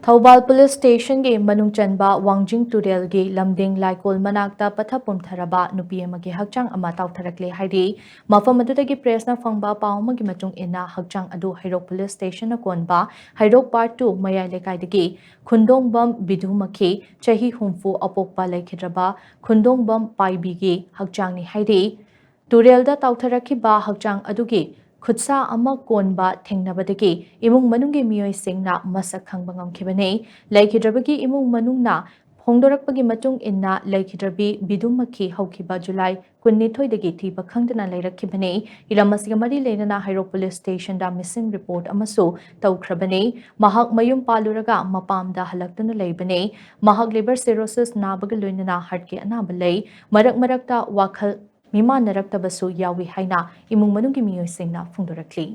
Thoubal police ꯁ꯭ꯇꯦꯁꯟꯒꯤ ꯃꯅꯨꯡ ꯆꯟꯕ ꯋꯥꯡꯖꯤꯡ ꯇꯨꯔꯦꯜꯒꯤ ꯂꯝꯗꯤꯡ ꯂꯥꯏꯀꯣꯜ ꯃꯅꯥꯛꯇ ꯄꯠꯊ ꯄꯨꯝꯊꯔꯕ ꯅꯨꯄꯤ ꯑꯃꯒꯤ ꯍꯛꯆꯥꯡ ꯑꯃ ꯇꯥꯎꯊꯔꯛꯂꯦ ꯍꯥꯏꯔꯤ ꯃꯐꯝ ꯑꯗꯨꯗꯒꯤ ꯄ꯭ꯔꯦꯁꯅ ꯐꯪꯕ ꯄꯥꯎ ꯑꯃꯒꯤ ꯃꯇꯨꯡ ꯏꯟꯅ ꯍꯛꯆꯥꯡ ꯑꯗꯨ ꯍꯩꯔꯣꯛ ꯄꯨꯂꯤꯁ ꯁ꯭ꯇꯦꯁꯟꯅ ꯀꯣꯟꯕ ꯍꯩꯔꯣꯛ ꯄꯥꯔꯠ 2 ꯃꯌꯥꯏ ꯂꯩꯀꯥꯏꯗꯒꯤ ꯈꯨꯟꯗꯣꯡꯕꯝ ꯕꯤꯙꯨꯃꯈꯤ ꯆꯍꯤ 60 ꯑꯄꯣꯛꯄ ꯂꯩꯈꯤꯗ꯭ꯔꯕ ꯈꯨꯟꯗꯣꯡꯕꯝ ꯄꯥꯏꯕꯤꯒꯤ ꯍꯛꯆꯥꯡꯅꯤ ꯍꯥꯏꯔꯤ ꯇꯨꯔꯦꯜꯗ ꯇꯥꯎꯊꯔꯛꯈꯤꯕ ꯍꯛꯆꯥꯡ ꯑꯗꯨꯒꯤ ꯈꯨꯠꯁꯥ ꯑꯃ ꯀꯣꯟꯕ ꯊꯦꯡꯅꯕꯗꯒꯤ ꯏꯃꯨꯡ ꯃꯅꯨꯡꯒꯤ ꯃꯤꯑꯣꯏꯁꯤꯡꯅ ꯃꯁꯛ ꯈꯪꯕ ꯉꯝꯈꯤꯕꯅꯤ ꯂꯩꯈꯤꯗ꯭ꯔꯕꯒꯤ ꯏꯃꯨꯡ ꯃꯅꯨꯡꯅ ꯐꯣꯡꯗꯣꯔꯛꯄꯒꯤ ꯃꯇꯨꯡ ꯏꯟꯅ ꯂꯩꯈꯤꯗ꯭ꯔꯕꯤ ꯕꯤꯙꯨꯃꯈꯤ ꯍꯧꯈꯤꯕ ꯖꯨꯂꯥꯏ 22ꯗꯒꯤ ꯊꯤꯕ ꯈꯪꯗꯅ ꯂꯩꯔꯛꯈꯤꯕꯅꯤ ꯏꯔꯝ ꯑꯁꯤꯒ ꯃꯔꯤ ꯂꯩꯅꯅ ꯍꯩꯔꯣꯛ ꯄꯨꯂꯤꯁ ꯁ꯭ꯇꯦꯁꯟꯗ ꯃꯤꯁꯤꯡ ꯔꯤꯄꯣꯔꯠ ꯑꯃꯁꯨ ꯇꯧꯈ꯭ꯔꯕꯅꯤ ꯃꯍꯥꯛ ꯃꯌꯨꯝ ꯄꯥꯜꯂꯨꯔꯒ ꯃꯄꯥꯝꯗ ꯍꯜꯂꯛꯇꯨꯅ ꯂꯩꯕꯅꯤ ꯃꯍꯥꯛ ꯂꯤꯚꯔ ꯁꯤꯔꯣꯁꯤꯁ ꯅꯥꯕꯒ ꯂꯣꯏꯅꯅ ꯍꯥꯔꯠꯀꯤ ꯑꯅꯥꯕ ꯂꯩ ꯃꯔꯛ ꯃꯔꯛꯇ ꯋꯥꯈꯜ ꯃꯤꯃꯥꯟꯅꯔꯛꯇꯕꯁꯨ ꯌꯥꯎꯏ ꯍꯥꯏꯅ ꯏꯃꯨꯡ ꯃꯅꯨꯡꯒꯤ ꯃꯤꯑꯣꯏꯁꯤꯡꯅ ꯐꯣꯡꯗꯣꯔꯛꯂꯤ